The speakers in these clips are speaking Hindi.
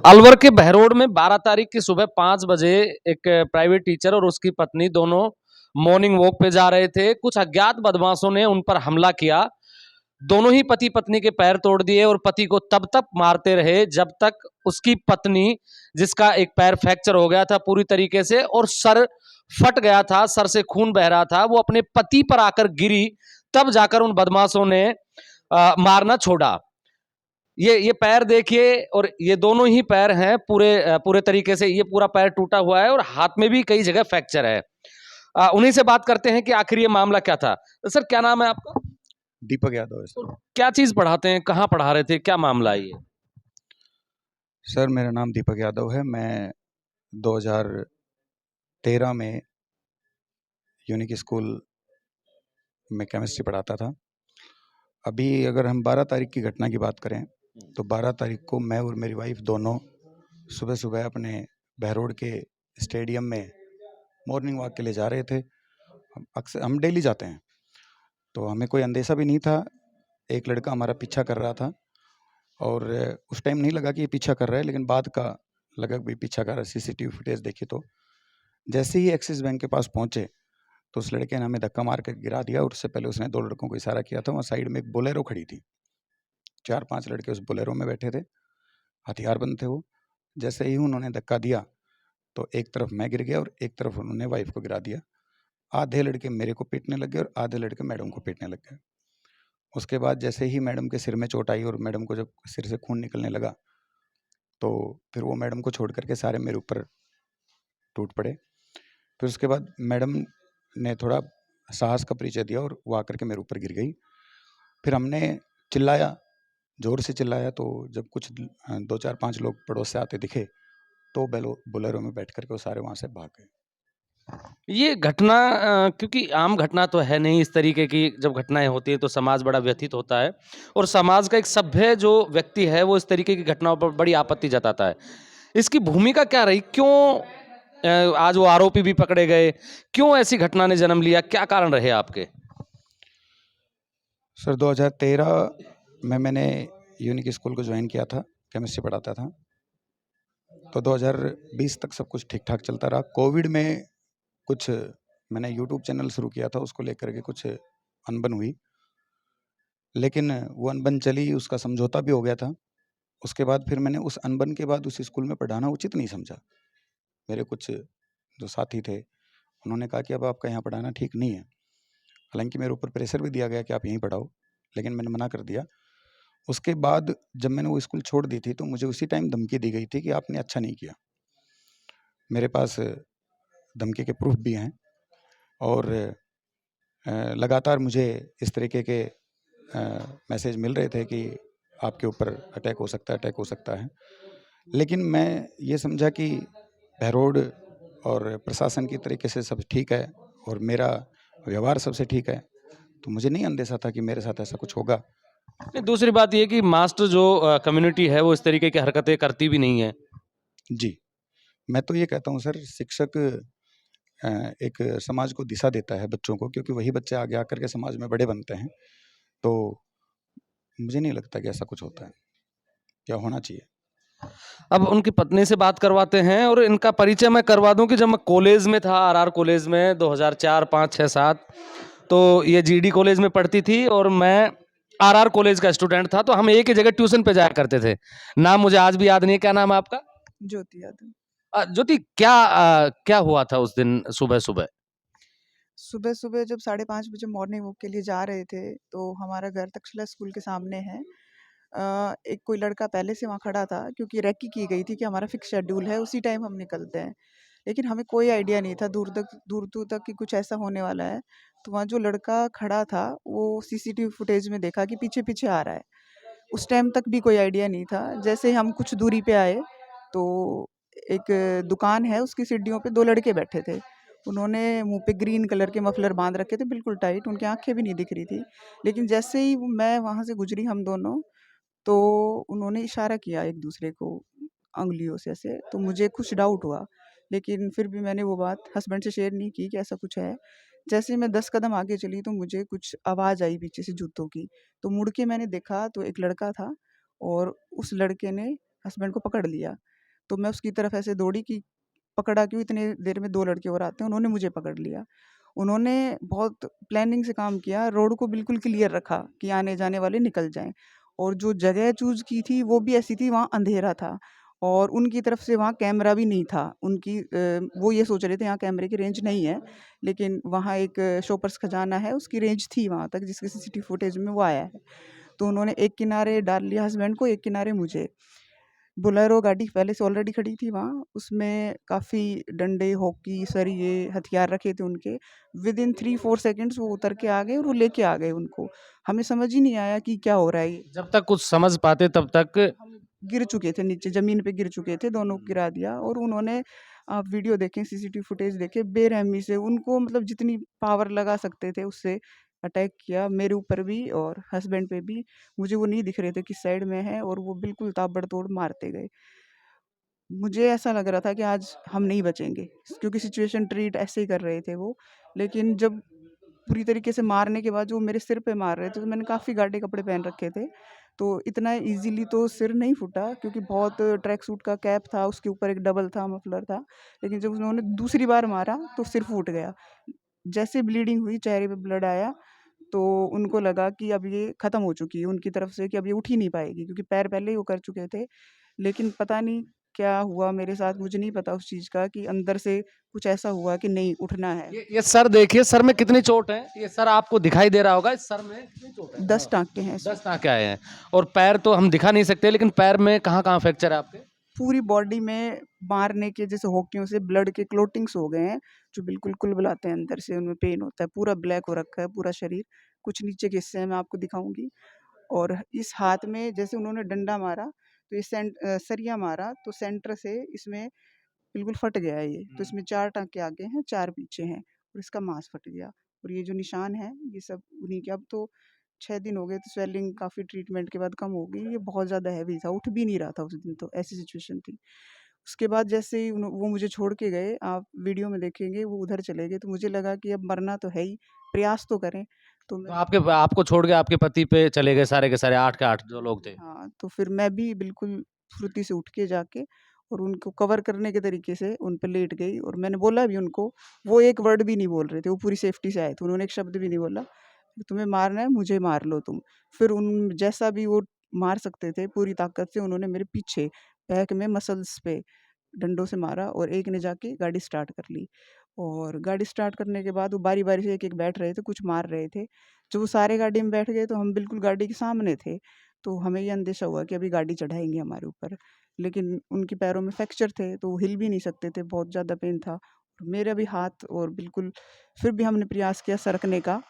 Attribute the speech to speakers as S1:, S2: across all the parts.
S1: अलवर के बहरोड में 12 तारीख की सुबह 5 बजे एक प्राइवेट टीचर और उसकी पत्नी दोनों मॉर्निंग वॉक पे जा रहे थे। कुछ अज्ञात बदमाशों ने उन पर हमला किया। दोनों ही पति पत्नी के पैर तोड़ दिए और पति को तब तक मारते रहे जब तक उसकी पत्नी, जिसका एक पैर फ्रैक्चर हो गया था पूरी तरीके से और सर फट गया था, सर से खून बह रहा था, वो अपने पति पर आकर गिरी, तब जाकर उन बदमाशों ने मारना छोड़ा। ये पैर देखिए और ये दोनों ही पैर हैं पूरे तरीके से, ये पूरा पैर टूटा हुआ है और हाथ में भी कई जगह फ्रैक्चर है। उन्हीं से बात करते हैं कि आखिर ये मामला क्या था। सर, क्या नाम है आपका?
S2: दीपक यादव है
S1: तो
S2: सर।
S1: क्या चीज पढ़ाते हैं, कहाँ पढ़ा रहे थे, क्या मामला है ये?
S2: सर मेरा नाम दीपक यादव है। मैं 2013 में यूनिक स्कूल में केमिस्ट्री पढ़ाता था। अभी अगर हम 12 तारीख की घटना की बात करें तो 12 तारीख को मैं और मेरी वाइफ दोनों सुबह सुबह अपने बहरोड के स्टेडियम में मॉर्निंग वॉक के लिए जा रहे थे। अक्सर हम डेली जाते हैं, तो हमें कोई अंदेशा भी नहीं था। एक लड़का हमारा पीछा कर रहा था और उस टाइम नहीं लगा कि ये पीछा कर रहा है, लेकिन बाद का लगा भी पीछा कर रहा है। सीसीटीवी फुटेज देखी तो जैसे ही एक्सिस बैंक के पास पहुंचे तो उस लड़के ने हमें धक्का मार कर गिरा दिया और उससे पहले उसने 2 लड़कों को इशारा किया था। वहाँ साइड में एक बोलेरो खड़ी थी, 4-5 लड़के उस बोलेरो में बैठे थे, हथियारबंद थे वो। जैसे ही उन्होंने धक्का दिया तो एक तरफ मैं गिर गया और एक तरफ उन्होंने वाइफ को गिरा दिया। आधे लड़के मेरे को पीटने लग गए और आधे लड़के मैडम को पीटने लग गए। उसके बाद जैसे ही मैडम के सिर में चोट आई और मैडम को जब सिर से खून निकलने लगा तो फिर वो मैडम को छोड़ करके सारे मेरे ऊपर टूट पड़े। फिर उसके बाद मैडम ने थोड़ा साहस का परिचय दिया और वो आकर के मेरे ऊपर गिर गई। फिर हमने चिल्लाया, ज़ोर से चिल्लाया, तो जब कुछ 2-4-5 लोग पड़ोस से आते दिखे तो बोलेरो में बैठ करके वो सारे वहाँ से भाग गए।
S1: ये घटना क्योंकि आम घटना तो है नहीं इस तरीके की, जब घटनाएं होती है तो समाज बड़ा व्यथित होता है और समाज का एक सभ्य जो व्यक्ति है वो इस तरीके की घटनाओं पर बड़ी आपत्ति जताता है। इसकी भूमिका क्या रही? क्यों आज वो आरोपी भी पकड़े गए? क्यों ऐसी घटना ने जन्म लिया? क्या कारण रहे आपके?
S2: सर 2013 में मैंने यूनिक स्कूल को ज्वाइन किया था, केमिस्ट्री पढ़ाता था। तो 2020 तक सब कुछ ठीक ठाक चलता रहा। कोविड में कुछ मैंने यूट्यूब चैनल शुरू किया था, उसको लेकर के कुछ अनबन हुई, लेकिन वो अनबन चली, उसका समझौता भी हो गया था। उसके बाद फिर मैंने उस अनबन के बाद उस स्कूल में पढ़ाना उचित नहीं समझा। मेरे कुछ जो साथी थे उन्होंने कहा कि अब आपका यहाँ पढ़ाना ठीक नहीं है। हालांकि मेरे ऊपर प्रेशर भी दिया गया कि आप यहीं पढ़ाओ, लेकिन मैंने मना कर दिया। उसके बाद जब मैंने वो स्कूल छोड़ दी थी तो मुझे उसी टाइम धमकी दी गई थी कि आपने अच्छा नहीं किया। मेरे पास धमकी के प्रूफ भी हैं और लगातार मुझे इस तरीके के मैसेज मिल रहे थे कि आपके ऊपर अटैक हो सकता है, अटैक हो सकता है। लेकिन मैं ये समझा कि बहरोड और प्रशासन की तरीके से सब ठीक है और मेरा व्यवहार सबसे ठीक है, तो मुझे नहीं अंदेशा था कि मेरे साथ ऐसा कुछ होगा।
S1: नहीं, दूसरी बात ये कि मास्ट जो कम्युनिटी है वो इस तरीके की हरकतें करती भी नहीं है।
S2: जी, मैं तो ये कहता हूँ सर, शिक्षक एक समाज को दिशा देता है बच्चों को, क्योंकि वही बच्चे आगे आकर के समाज में बड़े बनते हैं। तो मुझे नहीं लगता कि ऐसा कुछ होता है या होना चाहिए।
S1: अब उनकी पत्नी से बात करवाते हैं और इनका परिचय मैं करवा दूं कि जब मैं कॉलेज में था, आरआर कॉलेज में 2004, 5, 6, 7, तो ये जीडी कॉलेज में पढ़ती थी और मैं आरआर कॉलेज का स्टूडेंट था, तो हम एक ही जगह ट्यूशन पे जाया करते थे। नाम मुझे आज भी याद नहीं है, क्या नाम है आपका?
S3: ज्योति यादव।
S1: ज्योति, क्या हुआ था उस दिन सुबह सुबह?
S3: सुबह सुबह जब 5:30 बजे मॉर्निंग वॉक के लिए जा रहे थे तो हमारा घर तक्षशिला स्कूल के सामने है। एक कोई लड़का पहले से वहाँ खड़ा था, क्योंकि रेकी की गई थी कि हमारा फिक्स शेड्यूल है, उसी टाइम हम निकलते हैं। लेकिन हमें कोई आइडिया नहीं था दूर दूर तक कि कुछ ऐसा होने वाला है। तो वहाँ जो लड़का खड़ा था वो सीसीटीवी फुटेज में देखा कि पीछे पीछे आ रहा है। उस टाइम तक भी कोई आइडिया नहीं था। जैसे ही हम कुछ दूरी पे आए तो एक दुकान है, उसकी सीढ़ियों पे 2 लड़के बैठे थे। उन्होंने मुँह पे ग्रीन कलर के मफलर बाँध रखे थे, बिल्कुल टाइट, उनकी आँखें भी नहीं दिख रही थी। लेकिन जैसे ही मैं वहाँ से गुज़री, हम दोनों, तो उन्होंने इशारा किया एक-दूसरे को उँगलियों से ऐसे, तो मुझे कुछ डाउट हुआ। लेकिन फिर भी मैंने वो बात हस्बैंड से शेयर नहीं की कि ऐसा कुछ है। जैसे ही मैं 10 कदम आगे चली तो मुझे कुछ आवाज़ आई पीछे से जूतों की। तो मुड़ के मैंने देखा तो एक लड़का था और उस लड़के ने हस्बैंड को पकड़ लिया। तो मैं उसकी तरफ ऐसे दौड़ी कि पकड़ा क्यों, इतने देर में 2 लड़के और आते हैं, उन्होंने मुझे पकड़ लिया। उन्होंने बहुत प्लानिंग से काम किया, रोड को बिल्कुल क्लियर रखा कि आने-जाने वाले निकल जाएँ, और जो जगह चूज़ की थी वो भी ऐसी थी, वहाँ अंधेरा था और उनकी तरफ से वहाँ कैमरा भी नहीं था। वो ये सोच रहे थे यहाँ कैमरे की रेंज नहीं है, लेकिन वहाँ एक शोपर्स खजाना है, उसकी रेंज थी वहाँ तक, जिसकी सीसीटीवी फुटेज में वो आया है। तो उन्होंने एक किनारे डाल लिया हस्बैंड को, एक किनारे मुझे। बोलेरो गाड़ी पहले से ऑलरेडी खड़ी थी वहाँ, उसमें काफ़ी डंडे, हॉकी, सरिये, हथियार रखे थे उनके। विदिन 3-4 सेकंड्स वो उतर के आ गए और वो लेके आ गए उनको। हमें समझ ही नहीं आया कि क्या हो रहा है ये।
S1: जब तक कुछ समझ पाते तब तक
S3: हम गिर चुके थे नीचे, ज़मीन पे गिर चुके थे, दोनों को गिरा दिया। और उन्होंने, आप वीडियो देखें, सीसीटीवी फुटेज देखें, बेरहमी से उनको, मतलब जितनी पावर लगा सकते थे उससे अटैक किया, मेरे ऊपर भी और हस्बैंड पे भी। मुझे वो नहीं दिख रहे थे किस साइड में हैं, और वो बिल्कुल ताबड़तोड़ मारते गए। मुझे ऐसा लग रहा था कि आज हम नहीं बचेंगे, क्योंकि सिचुएशन ट्रीट ऐसे ही कर रहे थे वो। लेकिन जब पूरी तरीके से मारने के बाद जो मेरे सिर पे मार रहे थे, तो मैंने काफ़ी गाढ़े कपड़े पहन रखे थे, तो इतना ईज़िली तो सिर नहीं फूटा, क्योंकि बहुत ट्रैक सूट का कैप था, उसके ऊपर एक डबल था, मफलर था। लेकिन जब उन्होंने दूसरी बार मारा तो सिर फूट गया। जैसे ब्लीडिंग हुई, चेहरे पे ब्लड आया, तो उनको लगा कि अब ये ख़त्म हो चुकी है उनकी तरफ से, कि अब ये उठ ही नहीं पाएगी, क्योंकि पैर पहले ही वो कर चुके थे। लेकिन पता नहीं क्या हुआ मेरे साथ, मुझे नहीं पता उस चीज़ का, कि अंदर से कुछ ऐसा हुआ कि नहीं, उठना है।
S1: ये सर देखिए, सर में कितनी चोट है, ये सर आपको दिखाई दे रहा होगा, इस सर में कितनी चोट है?
S3: 10 टाँके हैं इसमें।
S1: 10 टाँके आए हैं। और पैर तो हम दिखा नहीं सकते, लेकिन पैर में कहाँ-कहाँ फ्रैक्चर है आपके?
S3: पूरी बॉडी में मारने के जैसे हॉकियों से ब्लड के क्लोटिंग्स हो गए हैं, जो बिल्कुल कुलबुलाते हैं अंदर से, उनमें पेन होता है। पूरा ब्लैक हो रखा है पूरा शरीर। कुछ नीचे के हिस्से हैं, मैं आपको दिखाऊँगी। और इस हाथ में जैसे उन्होंने डंडा मारा, तो ये सरिया मारा, तो सेंटर से इसमें बिल्कुल फट गया है ये। तो इसमें 4 टाँके आगे हैं, 4 पीछे हैं, और इसका मांस फट गया। और ये जो निशान हैं, ये सब उन्हीं के। अब तो 6 दिन हो गए, तो स्वेलिंग काफ़ी ट्रीटमेंट के बाद कम हो गई। ये बहुत ज़्यादा हैवी था, उठ भी नहीं रहा था उस दिन, तो ऐसी सिचुएशन थी। उसके बाद जैसे ही वो मुझे छोड़ के गए, आप वीडियो में देखेंगे, वो उधर चले गए, तो मुझे लगा कि अब मरना तो है ही, प्रयास तो करें। तो
S1: तो
S3: मैं,
S1: आपको छोड़ के आपके पति पे चले गए सारे के सारे 8 के 8 जो लोग थे।
S3: हाँ, तो फिर मैं भी बिल्कुल फुर्ती से उठ के जाके और उनको कवर करने के तरीके से उन पे लेट गई, और मैंने बोला भी उनको। वो एक वर्ड भी नहीं बोल रहे थे, वो पूरी सेफ्टी से आए थे, उन्होंने एक शब्द भी नहीं बोला कि तुम्हें मारना है, मुझे मार लो तुम। फिर उन जैसा भी वो मार सकते थे, पूरी ताकत से उन्होंने मेरे पीछे बैक में मसल्स पे डंडों से मारा, और एक ने जाके गाड़ी स्टार्ट कर ली। और गाड़ी स्टार्ट करने के बाद वो बारी-बारी से एक-एक बैठ रहे थे, कुछ मार रहे थे। जब वो सारे गाड़ी में बैठ गए, तो हम बिल्कुल गाड़ी के सामने थे, तो हमें ये अंदेशा हुआ कि अभी गाड़ी चढ़ाएँगे हमारे ऊपर। लेकिन उनके पैरों में फ्रैक्चर थे, तो वो हिल भी नहीं सकते थे, बहुत ज़्यादा पेन था। मेरा भी हाथ, और बिल्कुल, फिर भी हमने प्रयास किया सरकने का।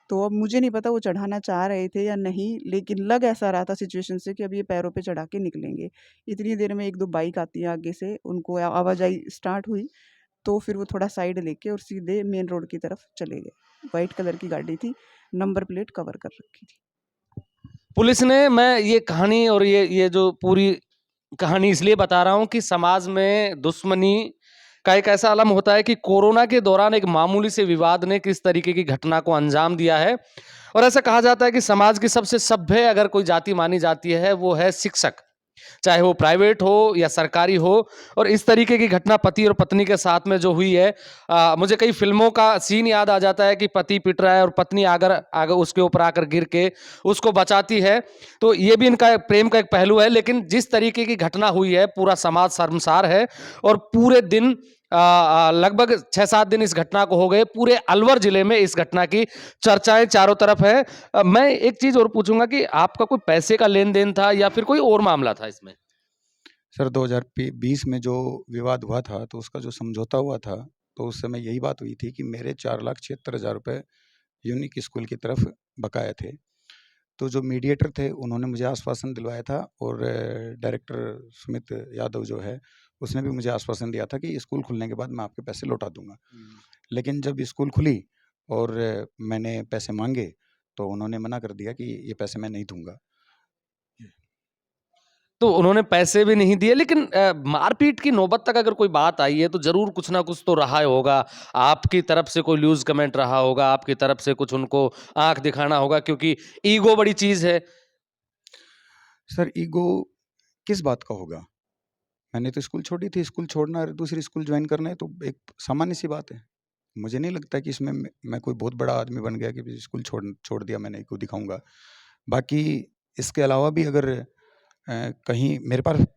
S3: तो अब मुझे नहीं पता वो चढ़ाना चाह रहे थे या नहीं, लेकिन लग ऐसा रहा था सिचुएशन से कि अब ये पैरों पे चढ़ा के निकलेंगे। इतनी देर में 1-2 बाइक आती है आगे से, उनको आवाजाही स्टार्ट हुई, तो फिर वो थोड़ा साइड लेके और सीधे मेन रोड की तरफ चले गए। व्हाइट कलर की गाड़ी थी, नंबर प्लेट कवर कर रखी थी।
S1: पुलिस ने, मैं ये कहानी और ये जो पूरी कहानी इसलिए बता रहा हूँ कि समाज में दुश्मनी का एक ऐसा आलम होता है कि कोरोना के दौरान एक मामूली से विवाद ने किस तरीके की घटना को अंजाम दिया है। और ऐसा कहा जाता है कि समाज की सबसे सभ्य अगर कोई जाति मानी जाती है, वो है शिक्षक, चाहे वो प्राइवेट हो या सरकारी हो। और इस तरीके की घटना पति और पत्नी के साथ में जो हुई है, मुझे कई फिल्मों का सीन याद आ जाता है कि पति पिट रहा है और पत्नी आगर आगे उसके ऊपर आकर गिर के उसको बचाती है। तो ये भी इनका प्रेम का एक पहलू है। लेकिन जिस तरीके की घटना हुई है, पूरा समाज शर्मसार है। और पूरे दिन लगभग 6-7 दिन इस घटना को हो गए, पूरे अलवर जिले में इस घटना की चर्चाएं चारों तरफ है। मैं एक चीज और पूछूंगा कि आपका कोई पैसे का लेन देन था या फिर कोई और मामला था इसमें?
S2: सर 2020 में जो विवाद हुआ था, तो उसका जो समझौता हुआ था, तो उस समय यही बात हुई थी कि मेरे 4,76,000 रुपये यूनिक स्कूल की तरफ बकाया थे। तो जो मीडिएटर थे, उन्होंने मुझे आश्वासन दिलवाया था, और डायरेक्टर सुमित यादव जो है, उसने भी मुझे आश्वासन दिया था कि स्कूल खुलने के बाद मैं आपके पैसे लौटा दूंगा। लेकिन जब स्कूल खुली और मैंने पैसे मांगे, तो उन्होंने मना कर दिया कि ये पैसे मैं नहीं दूंगा।
S1: तो उन्होंने पैसे भी नहीं दिए, लेकिन मारपीट की नौबत तक अगर कोई बात आई है, तो जरूर कुछ ना कुछ तो रहा होगा। आपकी तरफ से कोई लूज कमेंट रहा होगा, आपकी तरफ से कुछ उनको आंख दिखाना होगा, क्योंकि ईगो बड़ी चीज है।
S2: सर ईगो किस बात का होगा? मैंने तो स्कूल छोड़ी थी, स्कूल छोड़ना और दूसरी स्कूल ज्वाइन करना है तो एक सामान्य सी बात है। मुझे नहीं लगता कि इसमें मैं कोई बहुत बड़ा आदमी बन गया कि स्कूल छोड़ दिया मैंने, क्यों दिखाऊंगा। बाकी इसके अलावा भी अगर कहीं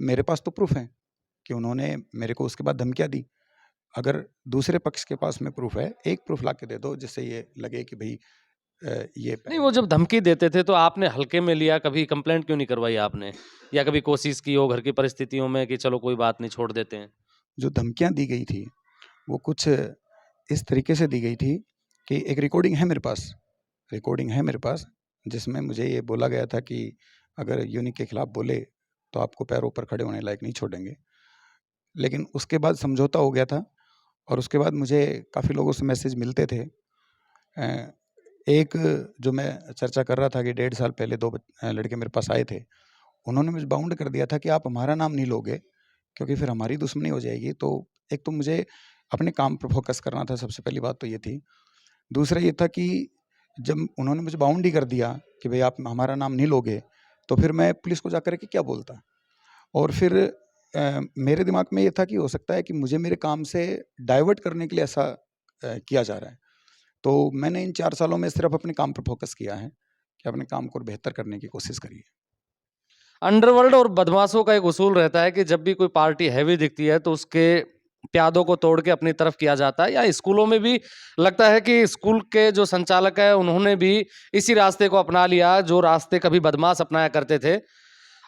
S2: मेरे पास तो प्रूफ है कि उन्होंने मेरे को उसके बाद धमकियाँ दी। अगर दूसरे पक्ष के पास में प्रूफ है, एक प्रूफ ला के दे दो जिससे ये लगे कि भाई ये
S1: नहीं, वो जब धमकी देते थे तो आपने हल्के में लिया, कभी कंप्लेंट क्यों नहीं करवाई आपने? या कभी कोशिश की हो घर की परिस्थितियों में कि चलो कोई बात नहीं, छोड़ देते हैं?
S2: जो धमकियाँ दी गई थी वो कुछ इस तरीके से दी गई थी कि एक रिकॉर्डिंग है मेरे पास जिसमें मुझे ये बोला गया था कि अगर यूनिक के खिलाफ बोले तो आपको पैरों पर खड़े होने लायक नहीं छोड़ेंगे। लेकिन उसके बाद समझौता हो गया था और उसके बाद मुझे काफ़ी लोगों से मैसेज मिलते थे। एक जो मैं चर्चा कर रहा था कि 1.5 साल पहले 2 लड़के मेरे पास आए थे। उन्होंने मुझे बाउंड कर दिया था कि आप हमारा नाम नहीं लोगे क्योंकि फिर हमारी दुश्मनी हो जाएगी। तो एक तो मुझे अपने काम पर फोकस करना था, सबसे पहली बात तो ये थी। दूसरा ये था कि जब उन्होंने मुझे बाउंड ही कर दिया कि भाई आप हमारा नाम नहीं लोगे, तो फिर मैं पुलिस को जाकर के क्या बोलता? और फिर मेरे दिमाग में ये था कि हो सकता है कि मुझे मेरे काम से डाइवर्ट करने के लिए ऐसा किया जा रहा है। तो मैंने इन 4 सालों में सिर्फ अपने काम पर फोकस किया है कि अपने काम को बेहतर करने की कोशिश करी है।
S1: अंडरवर्ल्ड और बदमाशों का एक उसूल रहता है कि जब भी कोई पार्टी हैवी दिखती है तो उसके प्यादों को तोड़ के अपनी तरफ किया जाता है। या स्कूलों में भी लगता है कि स्कूल के जो संचालक है उन्होंने भी इसी रास्ते को अपना लिया जो रास्ते कभी बदमाश अपनाया करते थे।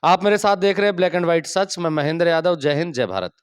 S1: आप मेरे साथ देख रहे हैं ब्लैक एंड व्हाइट सच। मैं महेंद्र यादव। जय हिंद, जय भारत।